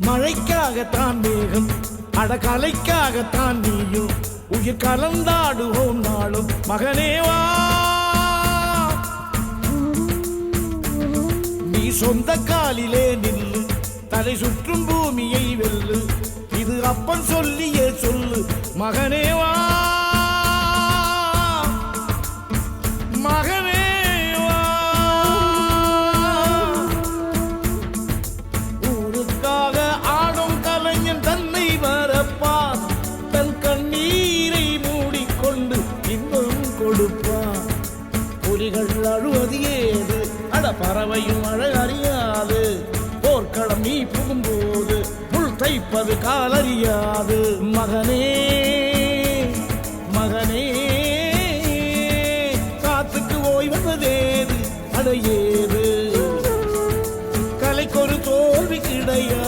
மழைக்காகத்தான் மேகம் அடகலைக்காகத்தான் நீயும் உயிர் கலந்தாடுவோம் நாளும் மகனேவா நீ சொந்த காலிலே நில்லு தலை சுற்றும் பூமியை வெல்லு இது அப்பன் சொல்லியே சொல்லு மகனேவா புலிகள் அழுவது ஏது அட பறவையும் அழகறியாது போர்க்களம் நீ புகும்போது முள் தைப்பது காலறியாது மகனே மகனே காத்துக்கு ஓய்வதேது அடையே